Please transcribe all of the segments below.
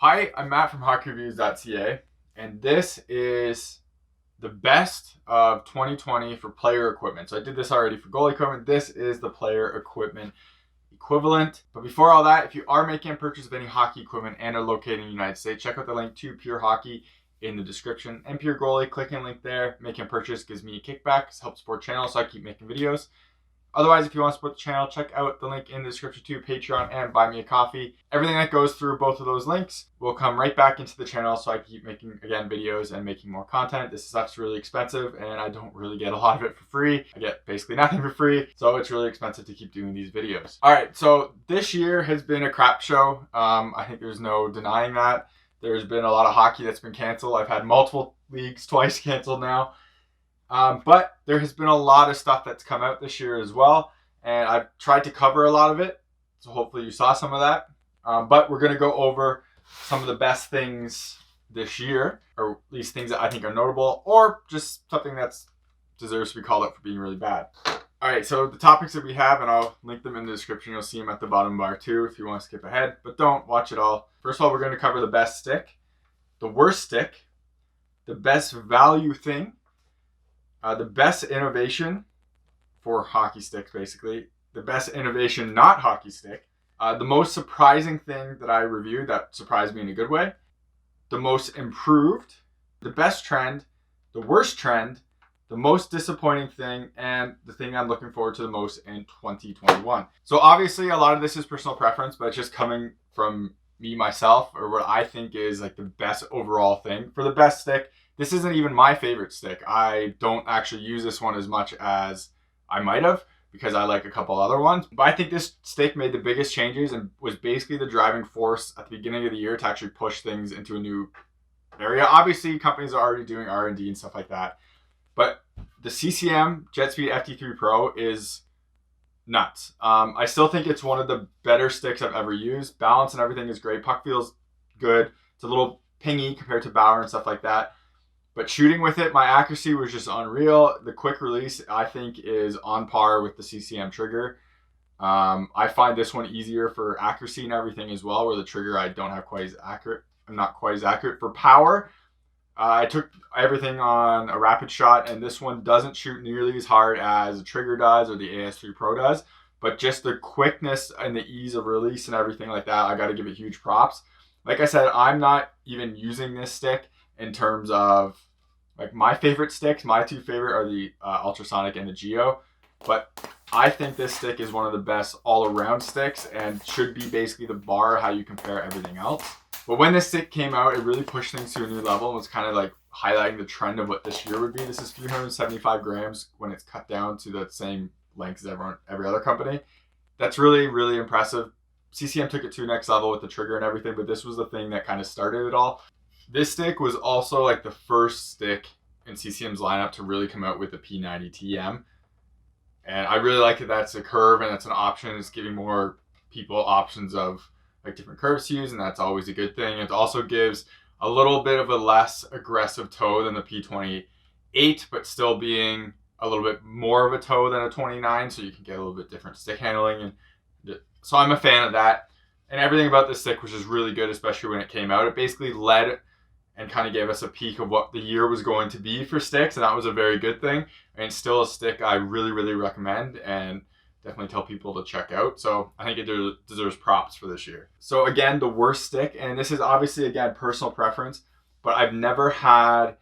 Hi, I'm Matt from HockeyReviews.ca, and this is the best of 2020 for player equipment. So I did this already for goalie equipment. This is the player equipment equivalent. But before all that, if you are making a purchase of any hockey equipment and are located in the United States, check out the link to Pure Hockey in the description. And Pure Goalie, clicking the link there, making a purchase gives me a kickback. It helps support the channel so I keep making videos. Otherwise, if you want to support the channel, check out the link in the description to Patreon and Buy Me a Coffee. Everything that goes through both of those links will come right back into the channel so I can keep making, again, videos and making more content. This stuff's really expensive and I don't really get a lot of it for free. I get basically nothing for free, so it's really expensive to keep doing these videos. All right, so this year has been a crap show. I think there's no denying that. There's been a lot of hockey that's been canceled. I've had multiple leagues twice canceled now. But there has been a lot of stuff that's come out this year as well, and I've tried to cover a lot of it, so hopefully you saw some of that. But we're going to go over some of the best things this year, or at least things that I think are notable, or just something that deserves to be called out for being really bad. All right, so the topics that we have, and I'll link them in the description. You'll see them at the bottom bar too if you want to skip ahead, but don't watch it all. First of all, we're going to cover the best stick, the worst stick, the best value thing, the best innovation for hockey sticks, basically. The best innovation not hockey stick. The most surprising thing that I reviewed that surprised me in a good way. The most improved. The best trend. The worst trend. The most disappointing thing. And the thing I'm looking forward to the most in 2021. So obviously a lot of this is personal preference, but it's just coming from me, myself, or what I think is like the best overall thing. For the best stick, this isn't even my favorite stick. I don't actually use this one as much as I might have because I like a couple other ones. But I think this stick made the biggest changes and was basically the driving force at the beginning of the year to actually push things into a new area. Obviously, companies are already doing R&D and stuff like that. But the CCM JetSpeed FT3 Pro is nuts. I still think it's one of the better sticks I've ever used. Balance and everything is great. Puck feels good. It's a little pingy compared to Bauer and stuff like that. But shooting with it, my accuracy was just unreal. The quick release, I think, is on par with the CCM trigger. I find this one easier for accuracy and everything as well, where the trigger I don't have quite as accurate. I'm not quite as accurate. For power, I took everything on a rapid shot, and this one doesn't shoot nearly as hard as the trigger does or the AS3 Pro does. But just the quickness and the ease of release and everything like that, I got to give it huge props. Like I said, I'm not even using this stick in terms of like my favorite sticks. My two favorite are the Ultrasonic and the Geo, but I think this stick is one of the best all-around sticks and should be basically the bar how you compare everything else. But when this stick came out, it really pushed things to a new level and was kind of like highlighting the trend of what this year would be. This is 375 grams when it's cut down to the same length as every other company. That's really, really impressive. CCM took it to the next level with the trigger and everything, but this was the thing that kind of started it all. This stick was also like the first stick in CCM's lineup to really come out with the P90 TM. And I really like that that's a curve and that's an option. It's giving more people options of like different curves to use, and that's always a good thing. It also gives a little bit of a less aggressive toe than the P28, but still being a little bit more of a toe than a 29, so you can get a little bit different stick handling. And so I'm a fan of that. And everything about this stick was just really good, especially when it came out. It basically led and kind of gave us a peek of what the year was going to be for sticks, and that was a very good thing. And still a stick I really, really recommend and definitely tell people to check out. So I think it deserves props for this year. So again, the worst stick, and this is obviously, again, personal preference, but I've never had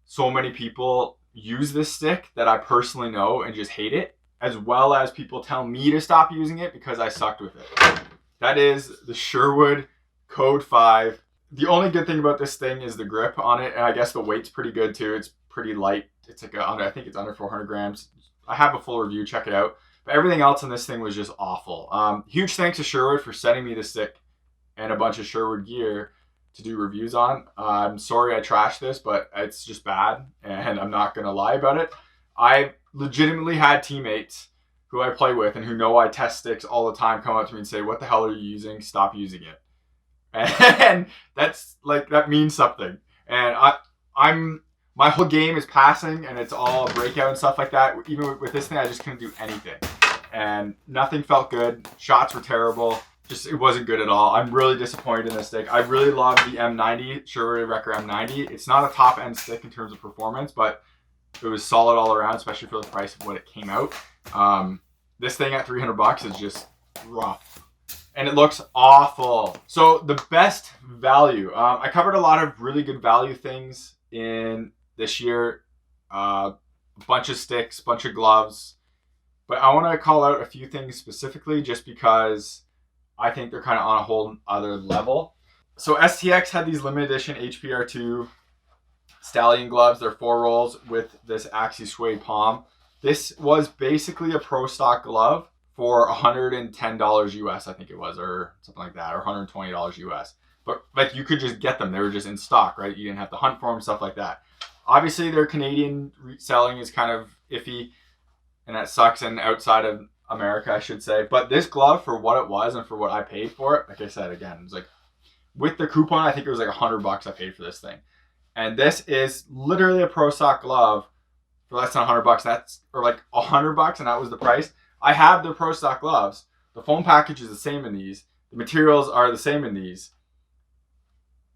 so many people use this stick that I personally know and just hate it, as well as people tell me to stop using it because I sucked with it. That is the Sherwood Code 5. The only good thing about this thing is the grip on it, and I guess the weight's pretty good too. It's pretty light. It's like I think it's under 400 grams. I have a full review, check it out. But everything else in this thing was just awful. Huge thanks to Sherwood for sending me this stick and a bunch of Sherwood gear to do reviews on. I'm sorry I trashed this, but it's just bad, and I'm not going to lie about it. I legitimately had teammates who I play with and who know I test sticks all the time come up to me and say, "What the hell are you using? Stop using it." And that's like, that means something. And my whole game is passing and it's all breakout and stuff like that. Even with this thing, I just couldn't do anything. And nothing felt good. Shots were terrible. just it wasn't good at all. I'm really disappointed in this stick. I really love the M90, Sherwood Wrecker M90. It's not a top end stick in terms of performance, but it was solid all around, especially for the price of what it came out. This thing at $300 is just rough. And it looks awful. So the best value. I covered a lot of really good value things in this year. A bunch of sticks, bunch of gloves. But I want to call out a few things specifically just because I think they're kind of on a whole other level. So STX had these limited edition HPR2 Stallion gloves. They're 4 rolls with this Axi Suede palm. This was basically a pro stock glove for $110 US, I think it was, or something like that, or $120 US. But like you could just get them. They were just in stock, right? You didn't have to hunt for them, stuff like that. Obviously, their Canadian selling is kind of iffy, and that sucks, and outside of America, I should say. But this glove, for what it was and for what I paid for it, like I said, again, it was like, with the coupon, I think it was like $100 I paid for this thing. And this is literally a pro stock glove for less than $100. That's, or like $100, and that was the price. I have the pro stock gloves. The foam package is the same in these. The materials are the same in these.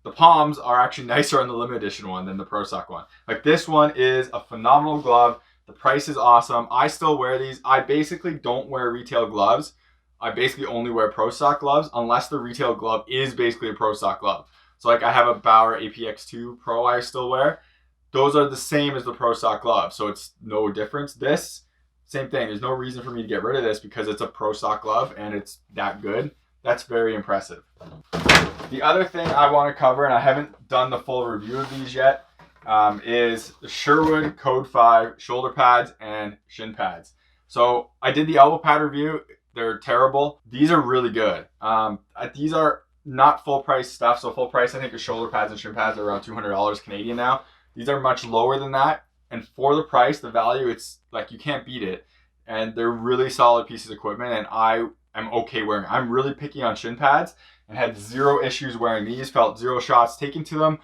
The palms are actually nicer on the limited edition one than the pro stock one. Like, this one is a phenomenal glove. The price is awesome. I still wear these. I basically don't wear retail gloves. I basically only wear pro stock gloves unless the retail glove is basically a pro stock glove. So like I have a Bauer APX2 Pro I still wear. Those are the same as the pro stock glove. So it's no difference. This, same thing. There's no reason for me to get rid of this because it's a pro stock glove and it's that good. That's very impressive. The other thing I want to cover, and I haven't done the full review of these yet, is the Sherwood Code 5 shoulder pads and shin pads. So I did the elbow pad review. They're terrible. These are really good. These are not full price stuff. So full price, I think the shoulder pads and shin pads are around $200 Canadian now. These are much lower than that. And for the price, the value, it's like you can't beat it. And they're really solid pieces of equipment. And I am okay wearing them. I'm really picky on shin pads and had zero issues wearing these. Felt zero shots taken to them.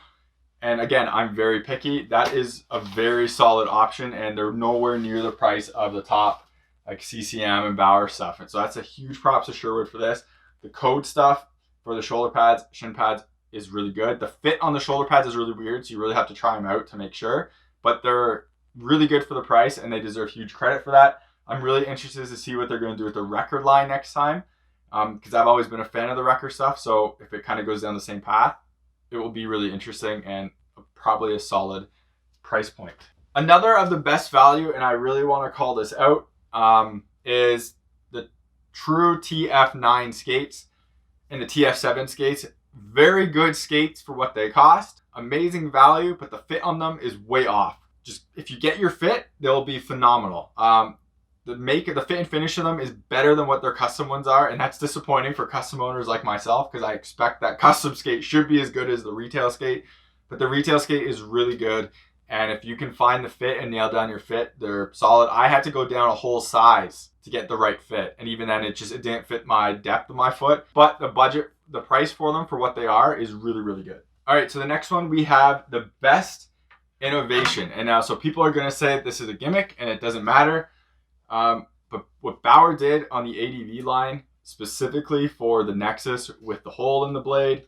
And again, I'm very picky. That is a very solid option. And they're nowhere near the price of the top like CCM and Bauer stuff. And so that's a huge props to Sherwood for this. The Code stuff for the shoulder pads, shin pads is really good. The fit on the shoulder pads is really weird, so you really have to try them out to make sure. But they're really good for the price, and they deserve huge credit for that. I'm really interested to see what they're going to do with the Wrecker line next time, because I've always been a fan of the Wrecker stuff. So if it kind of goes down the same path, it will be really interesting and probably a solid price point. Another of the best value, and I really want to call this out, is the True TF9 skates and the TF7 skates. Very good skates for what they cost. Amazing value, but the fit on them is way off. Just if you get your fit, they'll be phenomenal. The fit and finish of them is better than what their custom ones are, and that's disappointing for custom owners like myself because I expect that custom skate should be as good as the retail skate, but the retail skate is really good. And if you can find the fit and nail down your fit, they're solid. I had to go down a whole size to get the right fit, and even then it didn't fit my depth of my foot. But the price for them for what they are is really, really good. All right, so the next one we have the best innovation. And now, so people are going to say this is a gimmick and it doesn't matter. But what Bauer did on the ADV line, specifically for the Nexus with the hole in the blade,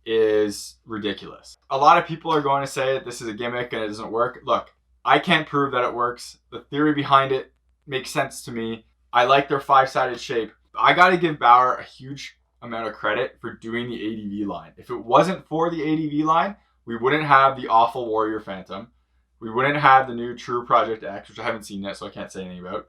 is ridiculous. A lot of people are going to say this is a gimmick and it doesn't work. Look, I can't prove that it works. The theory behind it makes sense to me. I like their 5-sided shape. I got to give Bauer a huge amount of credit for doing the ADV line. If it wasn't for the ADV line, we wouldn't have the awful Warrior Phantom. We wouldn't have the new True Project X, which I haven't seen yet, so I can't say anything about.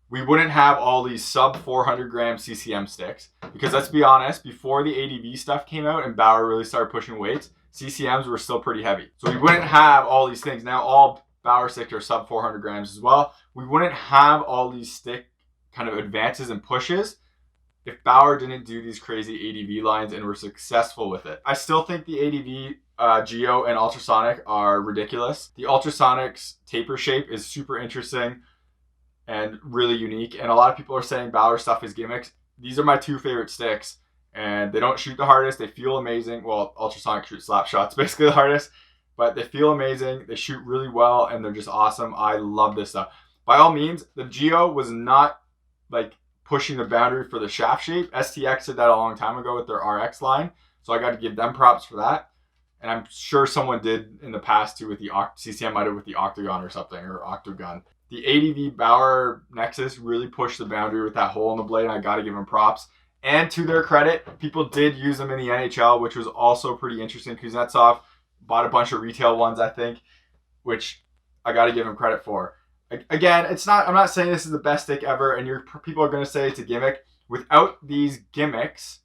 We wouldn't have all these sub 400 gram CCM sticks. Because let's be honest, before the ADV stuff came out and Bauer really started pushing weights, CCMs were still pretty heavy. So we wouldn't have all these things. Now all Bauer sticks are sub 400 grams as well. We wouldn't have all these stick kind of advances and pushes if Bauer didn't do these crazy ADV lines and were successful with it. I still think the ADV Geo and Ultrasonic are ridiculous. The Ultrasonic's taper shape is super interesting and really unique. And a lot of people are saying Bauer stuff is gimmicks. These are my two favorite sticks. And they don't shoot the hardest. They feel amazing. Well, Ultrasonic shoots slap shots, basically the hardest. But they feel amazing. They shoot really well. And they're just awesome. I love this stuff. By all means, the Geo was not like pushing the boundary for the shaft shape. STX did that a long time ago with their RX line, so I got to give them props for that. And I'm sure someone did in the past too with the CCM might have with the Octagon or something, or Octagon. The ADV Bauer Nexus really pushed the boundary with that hole in the blade, and I got to give them props. And to their credit, people did use them in the NHL, which was also pretty interesting. Kuznetsov bought a bunch of retail ones, I think, which I got to give him credit for. Again, I'm not saying this is the best stick ever, and people are going to say it's a gimmick. Without these gimmicks,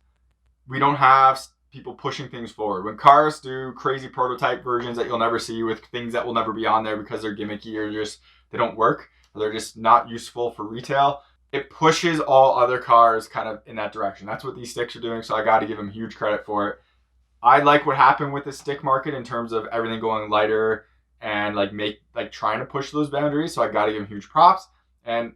we don't have people pushing things forward. When cars do crazy prototype versions that you'll never see with things that will never be on there because they're gimmicky or just they don't work, or they're just not useful for retail, it pushes all other cars kind of in that direction. That's what these sticks are doing, so I got to give them huge credit for it. I like what happened with the stick market in terms of everything going lighter and trying to push those boundaries, so I got to give them huge props. And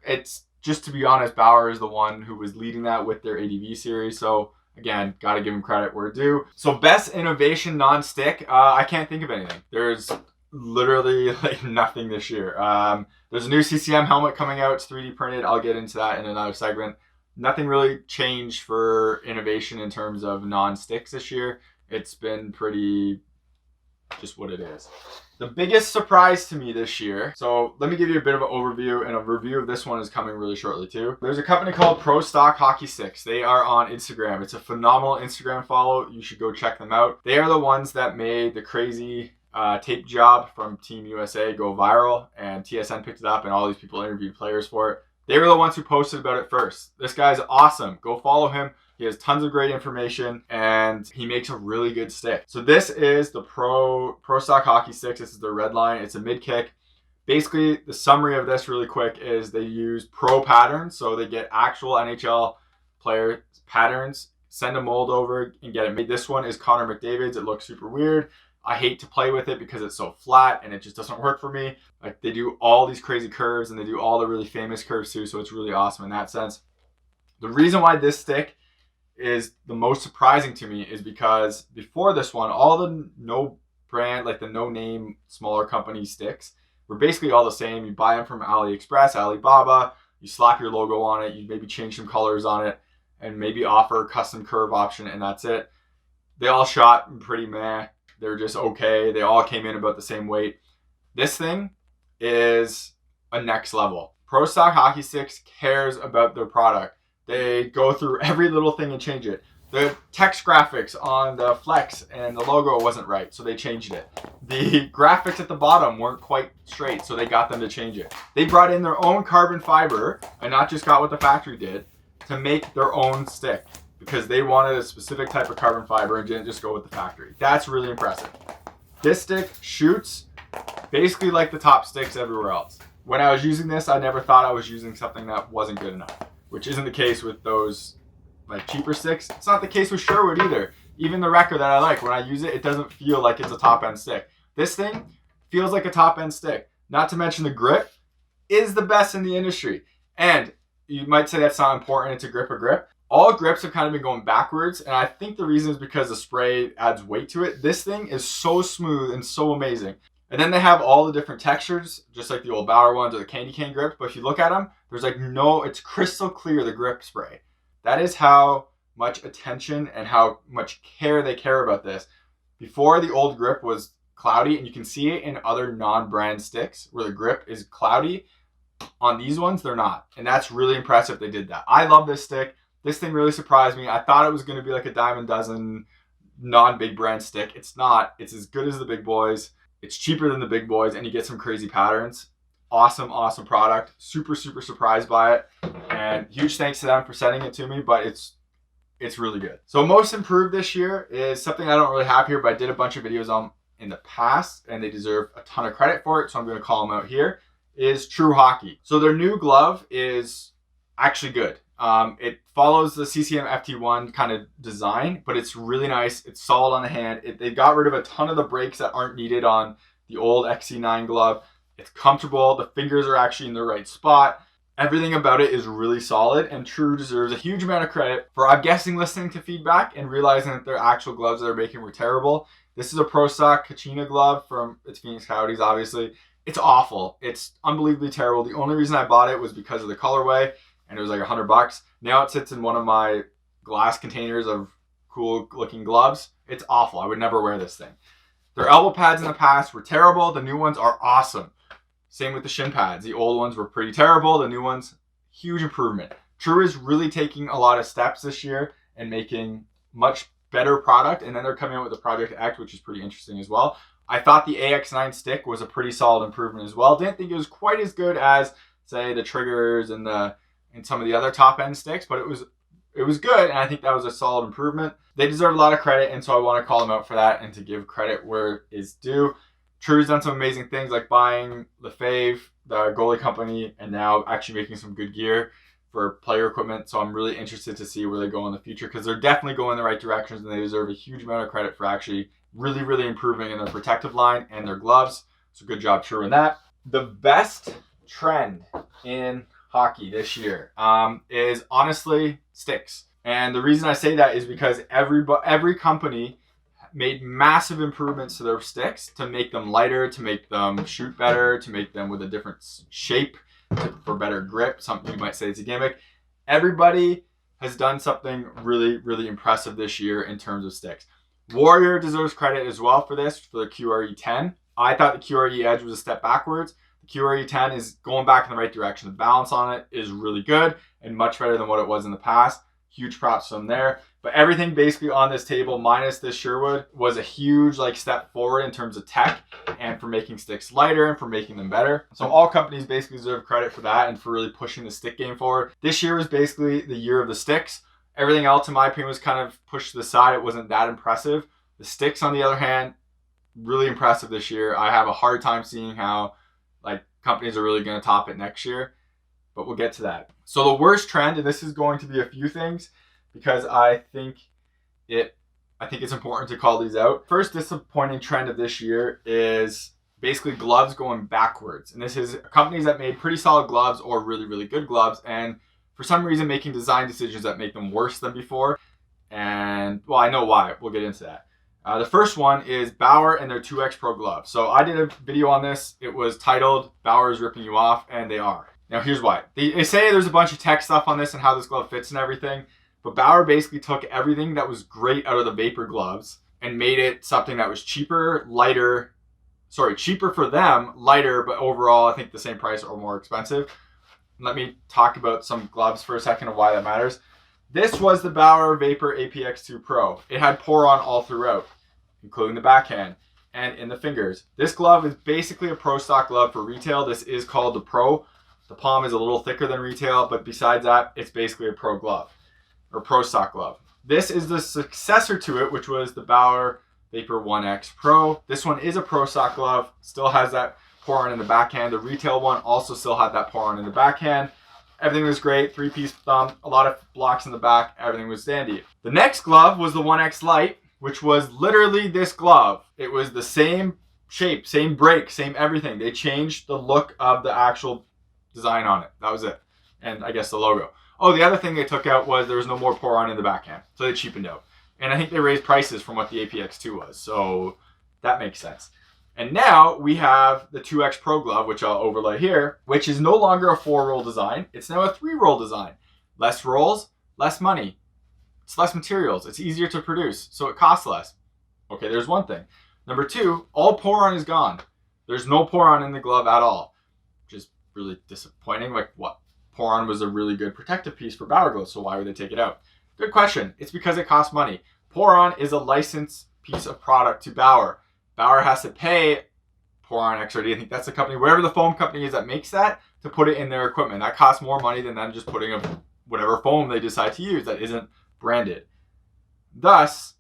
it's just to be honest, Bauer is the one who was leading that with their ADV series, so again, got to give him credit where it's due. So best innovation non-stick, I can't think of anything. There's literally like nothing this year. There's a new CCM helmet coming out. It's 3D printed. I'll get into that in another segment. Nothing really changed for innovation in terms of non-sticks this year. It's been pretty just what it is. The biggest surprise to me this year, so let me give you a bit of an overview, and a review of this one is coming really shortly too. There's a company called Pro Stock Hockey Sticks. They are on Instagram. It's a phenomenal Instagram follow. You should go check them out. They are the ones that made the crazy tape job from Team USA go viral, and TSN picked it up, and all these people interviewed players for it. They were the ones who posted about it first. This guy's awesome. Go follow him. He has tons of great information, and he makes a really good stick. So this is the Pro Stock Hockey Sticks. This is their red line. It's a mid-kick. Basically, the summary of this really quick is they use pro patterns. So they get actual NHL player patterns, send a mold over, and get it made. This one is Connor McDavid's. It looks super weird. I hate to play with it because it's so flat and it just doesn't work for me. Like, they do all these crazy curves, and they do all the really famous curves too, so it's really awesome in that sense. The reason why this stick is the most surprising to me is because before this one, all the no brand, like the no name smaller company sticks were basically all the same. You buy them from AliExpress, Alibaba, you slap your logo on it, you maybe change some colors on it, and maybe offer a custom curve option, and that's it. They all shot pretty meh. They're just okay. They all came in about the same weight. This thing is a next level. Pro Stock Hockey Sticks cares about their product. They go through every little thing and change it. The text graphics on the flex and the logo wasn't right, so they changed it. The graphics at the bottom weren't quite straight, so they got them to change it. They brought in their own carbon fiber and not just got what the factory did to make their own stick, because they wanted a specific type of carbon fiber and didn't just go with the factory. That's really impressive. This stick shoots basically like the top sticks everywhere else. When I was using this, I never thought I was using something that wasn't good enough, which isn't the case with those like cheaper sticks. It's not the case with Sherwood either. Even the Wrecker that I like, when I use it, it doesn't feel like it's a top end stick. This thing feels like a top end stick. Not to mention the grip is the best in the industry. And you might say that's not important, it's a grip. All grips have kind of been going backwards, and I think the reason is because the spray adds weight to it. This thing is so smooth and so amazing. And then they have all the different textures, just like the old Bauer ones or the candy cane grips. But if you look at them, there's like it's crystal clear, the grip spray. That is how much attention and how much care they care about this. Before, the old grip was cloudy, and you can see it in other non-brand sticks where the grip is cloudy. On these ones, they're not. And that's really impressive they did that. I love this stick. This thing really surprised me. I thought it was going to be like a dime a dozen non-big brand stick. It's not. It's as good as the big boys. It's cheaper than the big boys, and you get some crazy patterns. Awesome, awesome product. Super, super surprised by it. And huge thanks to them for sending it to me, but it's really good. So most improved this year is something I don't really have here, but I did a bunch of videos on in the past, and they deserve a ton of credit for it, so I'm going to call them out here, is True Hockey. So their new glove is actually good. It follows the CCM FT1 kind of design, but it's really nice. It's solid on the hand. They got rid of a ton of the breaks that aren't needed on the old XC9 glove. It's comfortable. The fingers are actually in the right spot. Everything about it is really solid, and True deserves a huge amount of credit for, I'm guessing, listening to feedback and realizing that their actual gloves that they're making were terrible. This is a Pro Stock Kachina glove from its Phoenix Coyotes, obviously. It's awful. It's unbelievably terrible. The only reason I bought it was because of the colorway. and it was like $100. Now it sits in one of my glass containers of cool looking gloves. It's awful. I would never wear this thing. Their elbow pads in the past were terrible. The new ones are awesome. Same with the shin pads. The old ones were pretty terrible. The new ones, huge improvement. True is really taking a lot of steps this year and making much better product. And then they're coming out with the Project X, which is pretty interesting as well. I thought the AX9 stick was a pretty solid improvement as well. Didn't think it was quite as good as, say, the triggers and some of the other top end sticks, but it was good, and I think that was a solid improvement. They deserve a lot of credit, and so I want to call them out for that and to give credit where it's due. True's done some amazing things like buying Lefebvre, the goalie company, and now actually making some good gear for player equipment. So I'm really interested to see where they go in the future, because they're definitely going in the right directions, and they deserve a huge amount of credit for actually really, really improving in their protective line and their gloves. So good job, True, in that. The best trend in hockey this year is honestly sticks. And the reason I say that is because every company made massive improvements to their sticks to make them lighter, to make them shoot better, to make them with a different shape, for better grip. Something you might say it's a gimmick. Everybody has done something really, really impressive this year in terms of sticks. Warrior deserves credit as well for this, for the QRE10. I thought the QRE Edge was a step backwards. The QRE10 is going back in the right direction. The balance on it is really good and much better than what it was in the past. Huge props from there. But everything basically on this table, minus this Sherwood, was a huge step forward in terms of tech and for making sticks lighter and for making them better. So all companies basically deserve credit for that and for really pushing the stick game forward. This year was basically the year of the sticks. Everything else, in my opinion, was kind of pushed to the side. It wasn't that impressive. The sticks, on the other hand, really impressive this year. I have a hard time seeing how companies are really going to top it next year, but we'll get to that. So the worst trend, and this is going to be a few things, because I think it's important to call these out. First disappointing trend of this year is basically gloves going backwards. And this is companies that made pretty solid gloves or really, really good gloves, and for some reason making design decisions that make them worse than before. And, well, I know why. We'll get into that. The first one is Bauer and their 2X Pro glove. So I did a video on this. It was titled, Bauer is ripping you off, and they are. Now here's why. They say there's a bunch of tech stuff on this and how this glove fits and everything, but Bauer basically took everything that was great out of the Vapor gloves and made it something that was cheaper for them, lighter, but overall I think the same price or more expensive. Let me talk about some gloves for a second and why that matters. This was the Bauer Vapor APX2 Pro. It had pour-on all throughout, including the backhand and in the fingers. This glove is basically a pro stock glove for retail. This is called the Pro. The palm is a little thicker than retail, but besides that, it's basically a pro glove or pro stock glove. This is the successor to it, which was the Bauer Vapor 1X Pro. This one is a pro stock glove, still has that pour-on in the backhand. The retail one also still had that pour-on in the backhand. Everything was great, 3-piece thumb, a lot of blocks in the back, everything was dandy. The next glove was the 1X Lite, which was literally this glove. It was the same shape, same break, same everything. They changed the look of the actual design on it. That was it. And I guess the logo. Oh, the other thing they took out was there was no more pour-on in the backhand. So they cheapened out. And I think they raised prices from what the APX2 was. So that makes sense. And now we have the 2X Pro glove, which I'll overlay here, which is no longer a 4-roll design. It's now a 3-roll design. Less rolls, less money. It's less materials. It's easier to produce, so it costs less. Okay, there's one thing. Number 2, all pour-on is gone. There's no pour-on in the glove at all, which is really disappointing. What? Pour-on was a really good protective piece for Bauer gloves, so why would they take it out? Good question. It's because it costs money. Pour-on is a licensed piece of product to Bauer. Bauer has to pay pour-on XRD. I think that's the company, whatever the foam company is that makes that, to put it in their equipment. That costs more money than them just putting whatever foam they decide to use that isn't branded. Thus,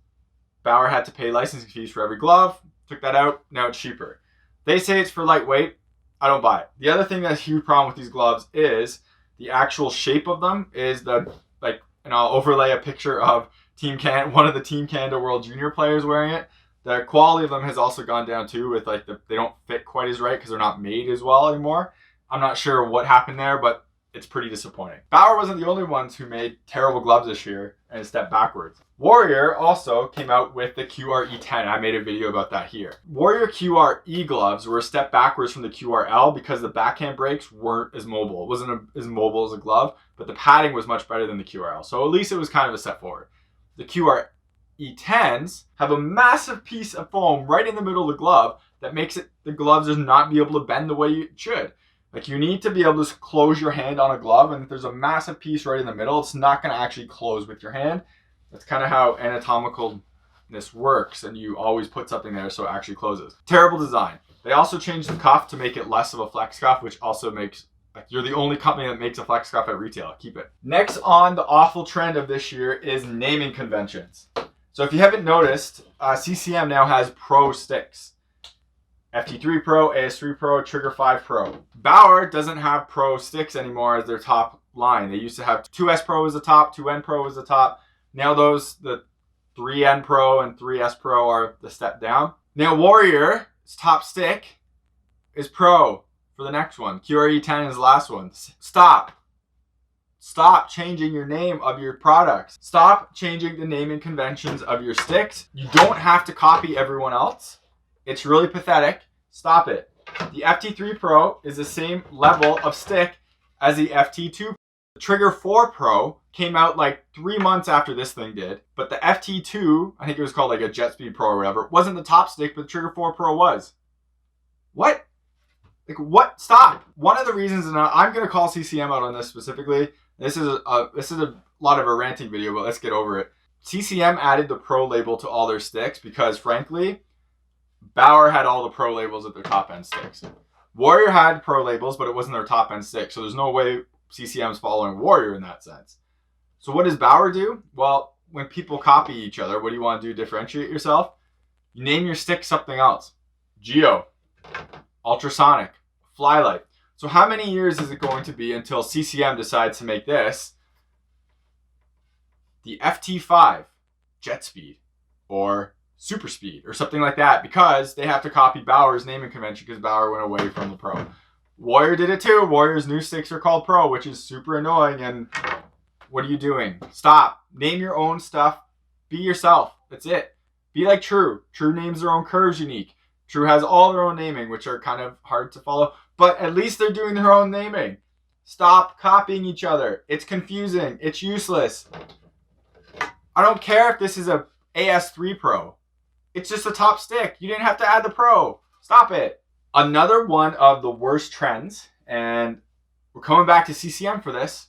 Bauer had to pay licensing fees for every glove, took that out, now it's cheaper. They say it's for lightweight. I don't buy it. The other thing that's a huge problem with these gloves is the actual shape of them is and I'll overlay a picture of one of the Team Canada World Junior players wearing it. The quality of them has also gone down too with they don't fit quite as right because they're not made as well anymore. I'm not sure what happened there, but it's pretty disappointing. Bauer wasn't the only ones who made terrible gloves this year and stepped backwards. Warrior also came out with the QRE10. I made a video about that here. Warrior QRE gloves were a step backwards from the QRL because the backhand brakes weren't as mobile. It wasn't as mobile as a glove, but the padding was much better than the QRL. So at least it was kind of a step forward. The QRE10s have a massive piece of foam right in the middle of the glove that makes it the gloves just not be able to bend the way it should. Like, you need to be able to close your hand on a glove, and if there's a massive piece right in the middle, it's not going to actually close with your hand. That's kind of how anatomicalness works, and you always put something there so it actually closes. Terrible design. They also changed the cuff to make it less of a flex cuff, which also makes, like, you're the only company that makes a flex cuff at retail. Keep it. Next on the awful trend of this year is naming conventions. So if you haven't noticed, CCM now has Pro sticks. FT3 Pro, AS3 Pro, Trigger 5 Pro. Bauer doesn't have Pro sticks anymore as their top line. They used to have 2S Pro as the top, 2N Pro as the top. Now the 3N Pro and 3S Pro are the step down. Now Warrior's top stick is Pro for the next one. QRE10 is the last one. Stop. Stop changing your name of your products. Stop changing the naming conventions of your sticks. You don't have to copy everyone else. It's really pathetic. Stop it. The FT3 Pro is the same level of stick as the FT2. The Trigger 4 Pro came out like 3 months after this thing did, but the FT2, I think it was called like a Jet Speed Pro or whatever, wasn't the top stick, but the Trigger 4 Pro was. What? Like, what? Stop. One of the reasons, and I'm going to call CCM out on this specifically, this is a lot of a ranting video, but let's get over it. CCM added the Pro label to all their sticks because, frankly, Bauer had all the Pro labels at their top end sticks. Warrior had Pro labels, but it wasn't their top end stick, so there's no way CCM's following Warrior in that sense. So what does Bauer do? Well, when people copy each other, what do you want to do to differentiate yourself? You name your stick something else. Geo, Ultrasonic, Flylight. So how many years is it going to be until CCM decides to make this the FT5 Jet Speed or Super Speed or something like that, because they have to copy Bauer's naming convention because Bauer went away from the Pro. Warrior did it too. Warrior's new sticks are called Pro, which is super annoying. And what are you doing? Stop. Name your own stuff. Be yourself. That's it. Be like True. True names their own curves unique. True has all their own naming, which are kind of hard to follow, but at least they're doing their own naming. Stop copying each other. It's confusing. It's useless. I don't care if this is a AS3 Pro. It's just a top stick. You didn't have to add the Pro. Stop it. Another one of the worst trends, and we're coming back to CCM for this,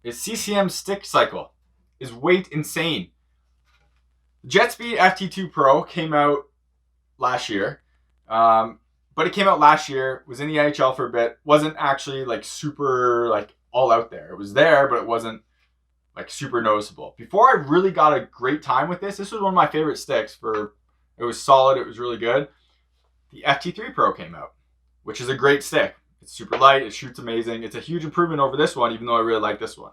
is CCM's stick cycle is weight insane. Jet Speed FT2 Pro came out last year, but it came out last year, was in the NHL for a bit, wasn't actually like super like all out there. It was there, but it wasn't like super noticeable. Before I really got a great time with this was one of my favorite sticks. It was solid, it was really good. The FT3 Pro came out, which is a great stick. It's super light, it shoots amazing. It's a huge improvement over this one, even though I really like this one.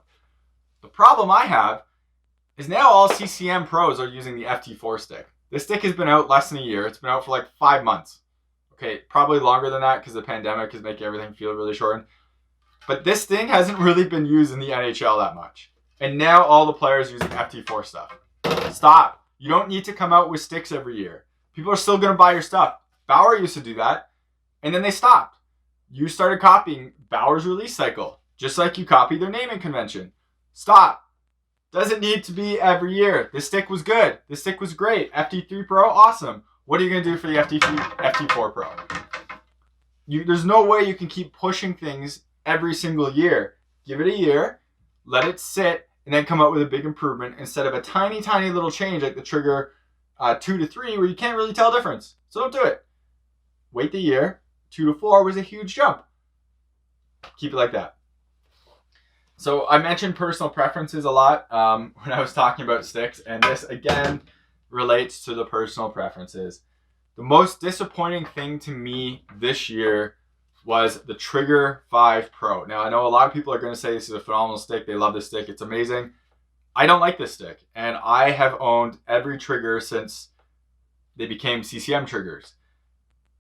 The problem I have is now all CCM Pros are using the FT4 stick. This stick has been out less than a year. It's been out for like 5 months. Okay, probably longer than that because the pandemic is making everything feel really shortened. But this thing hasn't really been used in the NHL that much. And now all the players using FT4 stuff. Stop. You don't need to come out with sticks every year. People are still going to buy your stuff. Bauer used to do that, and then they stopped. You started copying Bauer's release cycle, just like you copied their naming convention. Stop. Doesn't need to be every year. This stick was good. This stick was great. FT3 Pro, awesome. What are you going to do for the FT4 Pro? There's no way you can keep pushing things every single year. Give it a year, let it sit, and then come out with a big improvement instead of a tiny, tiny little change like the Trigger 2 to 3 where you can't really tell difference. So don't do it. Wait the year. 2 to 4 was a huge jump. Keep it like that. So I mentioned personal preferences a lot when I was talking about sticks, and this again relates to the personal preferences. The most disappointing thing to me this year was the Trigger 5 Pro. Now I know a lot of people are going to say this is a phenomenal stick. They love this stick. It's amazing. I don't like this stick, and I have owned every trigger since they became CCM triggers.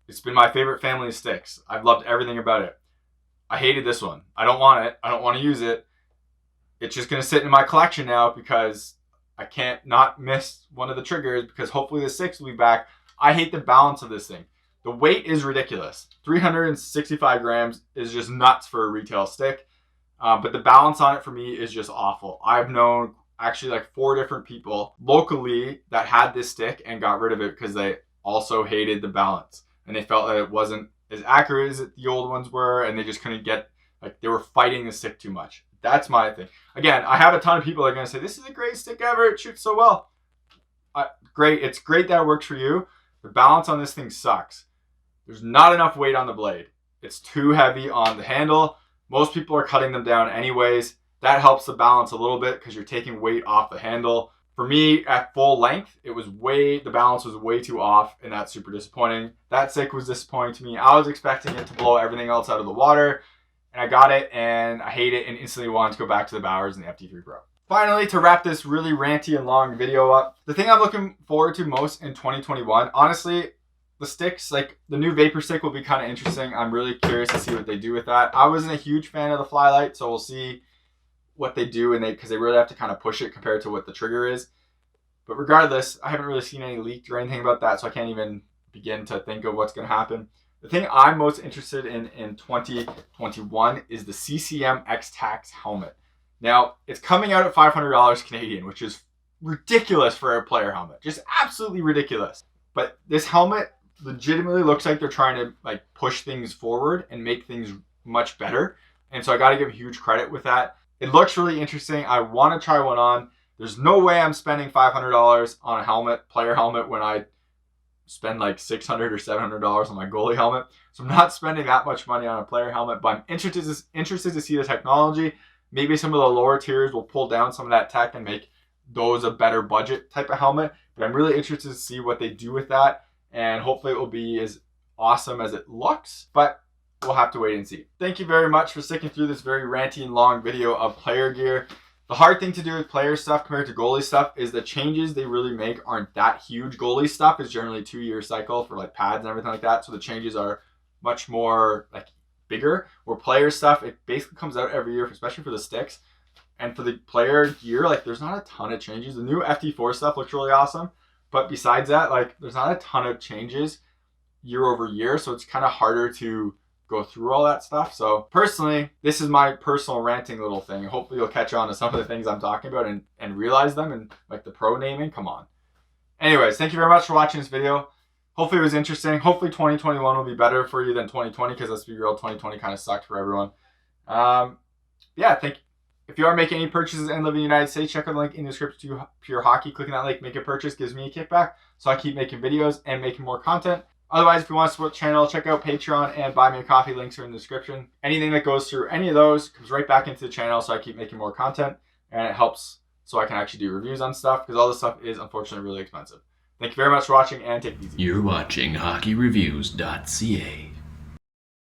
It's been my favorite family of sticks. I've loved everything about it. I hated this one. I don't want it. I don't want to use it. It's just going to sit in my collection now because I can't not miss one of the triggers because hopefully the 6 will be back. I hate the balance of this thing. The weight is ridiculous. 365 grams is just nuts for a retail stick. But the balance on it for me is just awful. I've known actually like 4 different people locally that had this stick and got rid of it because they also hated the balance. And they felt that it wasn't as accurate as the old ones were, and they just couldn't get, like, they were fighting the stick too much. That's my thing. Again, I have a ton of people that are going to say, this is the greatest stick ever. It shoots so well. Great. It's great that it works for you. The balance on this thing sucks. There's not enough weight on the blade. It's too heavy on the handle. Most people are cutting them down anyways. That helps the balance a little bit because you're taking weight off the handle. For me, at full length, the balance was way too off, and that's super disappointing. That stick was disappointing to me. I was expecting it to blow everything else out of the water, and I got it, and I hate it, and instantly wanted to go back to the Bauers and the FT3 Pro. Finally, to wrap this really ranty and long video up, the thing I'm looking forward to most in 2021, honestly, the sticks, like the new Vapor Stick will be kind of interesting. I'm really curious to see what they do with that. I wasn't a huge fan of the Flylight, so we'll see what they do, because they really have to kind of push it compared to what the trigger is. But regardless, I haven't really seen any leaked or anything about that, so I can't even begin to think of what's going to happen. The thing I'm most interested in 2021 is the CCM X-Tax helmet. Now, it's coming out at $500 Canadian, which is ridiculous for a player helmet. Just absolutely ridiculous. But this helmet legitimately looks like they're trying to like push things forward and make things much better. And so I got to give huge credit with that. It looks really interesting. I want to try one on. There's no way I'm spending $500 on a helmet, player helmet, when I spend like $600 or $700 on my goalie helmet. So I'm not spending that much money on a player helmet, but I'm interested to see the technology. Maybe some of the lower tiers will pull down some of that tech and make those a better budget type of helmet. But I'm really interested to see what they do with that. And hopefully it will be as awesome as it looks. But we'll have to wait and see. Thank you very much for sticking through this very ranty and long video of player gear. The hard thing to do with player stuff compared to goalie stuff is the changes they really make aren't that huge. Goalie stuff is generally a 2-year cycle for like pads and everything like that. So the changes are much more like bigger. Where player stuff, it basically comes out every year, especially for the sticks. And for the player gear, like there's not a ton of changes. The new FT4 stuff looks really awesome. But besides that, like there's not a ton of changes year over year. So it's kind of harder to go through all that stuff. So personally, this is my personal ranting little thing. Hopefully you'll catch on to some of the things I'm talking about and realize them, and like the pro naming, come on. Anyways, thank you very much for watching this video. Hopefully it was interesting. Hopefully 2021 will be better for you than 2020, because let's be real, 2020 kind of sucked for everyone. Yeah, if you are making any purchases and live in the United States, check out the link in the description to Pure Hockey. Clicking that link, make a purchase, gives me a kickback, so I keep making videos and making more content. Otherwise, if you want to support the channel, check out Patreon and Buy Me a Coffee. Links are in the description. Anything that goes through any of those comes right back into the channel, so I keep making more content, and it helps so I can actually do reviews on stuff, because all this stuff is unfortunately really expensive. Thank you very much for watching, and take it easy. You're watching HockeyReviews.ca.